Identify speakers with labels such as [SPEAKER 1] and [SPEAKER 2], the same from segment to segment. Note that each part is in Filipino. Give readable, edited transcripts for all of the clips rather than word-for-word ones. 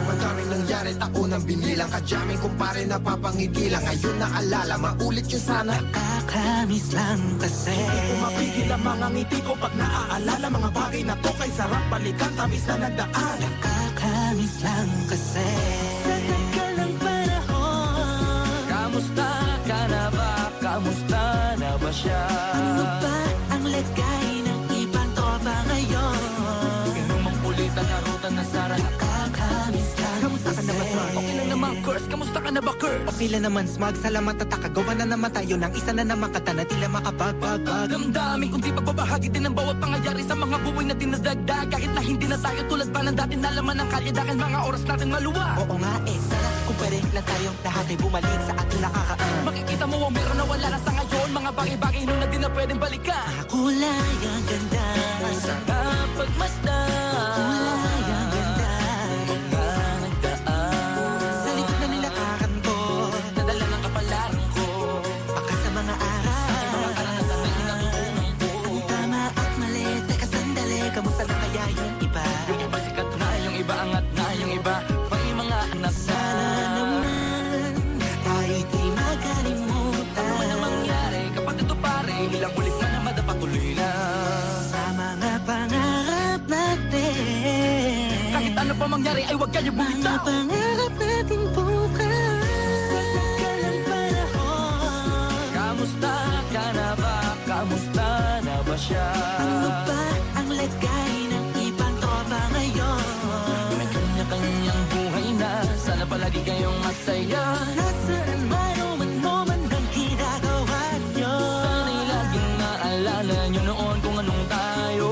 [SPEAKER 1] Madaming nangyari, taunang binilang, kadyaming kumpare na papangigilang. Ngayon naalala, maulit yun sana.
[SPEAKER 2] Nakakamiss lang kasi
[SPEAKER 3] Hindi ko mapigil ang mga ngiti ko pag naaalala. Mga bagay na to kay sarap balikan, tabis na nagdaan.
[SPEAKER 2] Nakakamiss lang kasi sa tagal ng panahon.
[SPEAKER 4] Kamusta ka na ba? Kamusta na ba siya?
[SPEAKER 2] Ano ba ang lagay ng ibang tropa ngayon?
[SPEAKER 4] Inumang pulitan na ruta na Sara.
[SPEAKER 2] Nakakamiss lang
[SPEAKER 3] Kamusta ka na ba, Smart?
[SPEAKER 4] Okay lang naman, Curse. Kamusta ka na ba, Curse?
[SPEAKER 3] Okay lang naman, Smag. Salamat at nakagawa na naman tayo ng isa na naman kata na tila makapagbag.
[SPEAKER 4] Damdamin kundi pagbabahagi din ng bawat pangyayari sa mga buhay na dinadagdag. Kahit na hindi na tayo tulad pa ng dati, nalaman ng kalye dahil mga oras natin maluwa.
[SPEAKER 3] Oo nga sana kung pwede lang tayong lahat ay bumalik sa ating nakakaan.
[SPEAKER 4] Makikita mo ang meron na wala na sa ngayon. Mga bagay-bagay nun na di na pwedeng balikan.
[SPEAKER 2] kulay ang ganda.
[SPEAKER 4] Sarap pagmasdan.
[SPEAKER 2] Kulay ang ganda.
[SPEAKER 4] Mga nagdaan.
[SPEAKER 2] Sa likod na nilakaran ko,
[SPEAKER 4] Nadala ng kapalaran ko.
[SPEAKER 2] baka sa mga araw.
[SPEAKER 4] Mga karanasan na inuunang ko.
[SPEAKER 2] Tama at mali, teka sandali, kamusta na kaya yung iba?
[SPEAKER 4] Yung iba sikat na, yung iba angat na, yung iba may mga anak na.
[SPEAKER 2] Sana naman tayo'y di makalimutan.
[SPEAKER 4] Ano man ang mangyari kapag ito pare, ilang ulit na na madapatuloy na.
[SPEAKER 2] Sa mga pangarap natin,
[SPEAKER 4] Kahit ano pa mangyari ay huwag kayo
[SPEAKER 2] mga
[SPEAKER 4] bumitaw.
[SPEAKER 2] pangarap natin bukas. Sa tagal ng panahon,
[SPEAKER 4] Kamusta ka na ba? Kamusta na ba siya?
[SPEAKER 2] ano ba ang lagay ng ibang tropa ngayon?
[SPEAKER 4] May kanya-kanyang buhay na, sana palagi kayong masaya.
[SPEAKER 2] Nasaan man o ano man ang ginagawa nyo?
[SPEAKER 4] Sana'y laging maalala nyo noon kung anong tayo.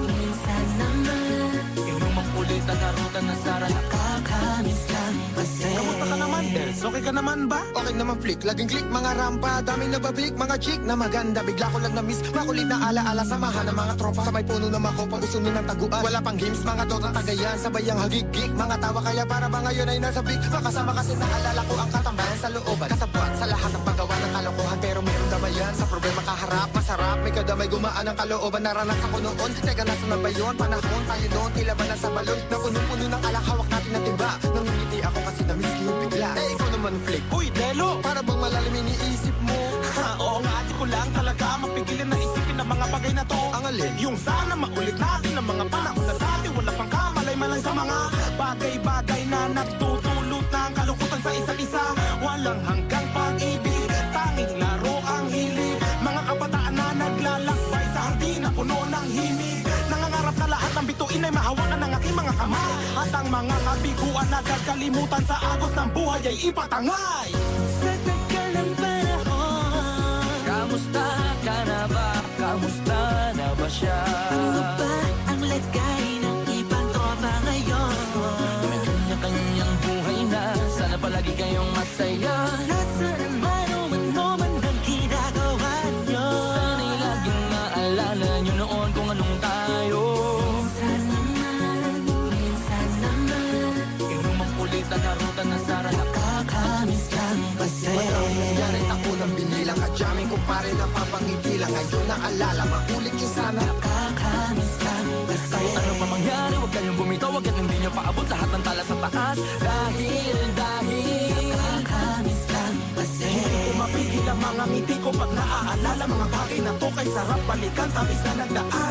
[SPEAKER 2] Minsan naman,
[SPEAKER 4] Inumang pulitan na ruta na Sara.
[SPEAKER 2] nakakamiss lang kasi.
[SPEAKER 3] Kamusta ka naman, Dels? Okay ka naman ba?
[SPEAKER 1] Okay naman flick, laging click, mga rampa. Daming nabablik, mga chick na maganda. Bigla ko lang na-miss, makulit na alaala. Samahan ng mga tropa, sa may puno na makopa. Usuno ng taguan, wala pang games, mga dotang tagayan. Sabay ang hagigik, mga tawa kaya para ba ngayon ay nasa big. Makasama kasi naalala ko ang katambayan sa looban. Kasabwat sa lahat ng paggawa ng kalokohan. Pero meron damayan, sa problema kaharap. Masarap, may kadamay gumaan ang kalooban. Naranasan ko noon, teka nasa na ba yun? Panahon tayo noon, tila ba nasa balon? Na puno-puno ng alak, hawak natin na timba. Nangingiti ako kasi na-miss ko yung bigla. Eh, ikaw naman flick.
[SPEAKER 3] Uy, Delo!
[SPEAKER 1] Para bang malalim iniisip mo?
[SPEAKER 3] Ha, oo nga, di ko lang talaga mapigilin na isipin ang mga bagay na to.
[SPEAKER 1] Ang alin?
[SPEAKER 3] Yung sana maulit natin ang mga panahon na dati. Wala pang kamalay man lang sa mga bagay-bagay na nagtutulot ng kalukutan sa isa't isa. Walang hanggang pag-ibig, tanging laro ang hilig. Mga kabataan na naglalakbay sa hardina, puno ng himig. Nangangarap na lahat ng bituin ay mahawakan ng aking mga kamay. At ang mga kabiguan na gagalimutan sa agos ng buhay ay ipatangay.
[SPEAKER 2] Sa tagal ng panahon,
[SPEAKER 4] Kamusta ka na ba? Kamusta na ba siya?
[SPEAKER 2] ano ba ang lagay ng ibang tropa ngayon?
[SPEAKER 4] May kanya-kanyang buhay na, sana palagi kayong masaya.
[SPEAKER 2] Nasaan man o ano man ang ginagawa nyo?
[SPEAKER 4] Sana'y laging maalala nyo noon kung anong tayo.
[SPEAKER 2] Minsan naman,
[SPEAKER 4] Inumang pulitan na ruta na Sara.
[SPEAKER 2] nakakamiss lang kasi.
[SPEAKER 1] Madaming nangyari, taunang binilang, kadyaming kumpare na papangigilang. Ngayon naalala, maulit yun sana.
[SPEAKER 2] Nakakamiss lang kasi.
[SPEAKER 4] Kahit ano pa mangyari, huwag kayong bumitaw. Huwag yan hindi nyo paabot lahat ng tala sa taas. Dahil
[SPEAKER 2] Nakakamiss lang kasi.
[SPEAKER 3] Hindi ko mapigil ang mga ngiti ko pag naaalala. Mga bagay na to kay sarap balikan, tabis na nagdaan.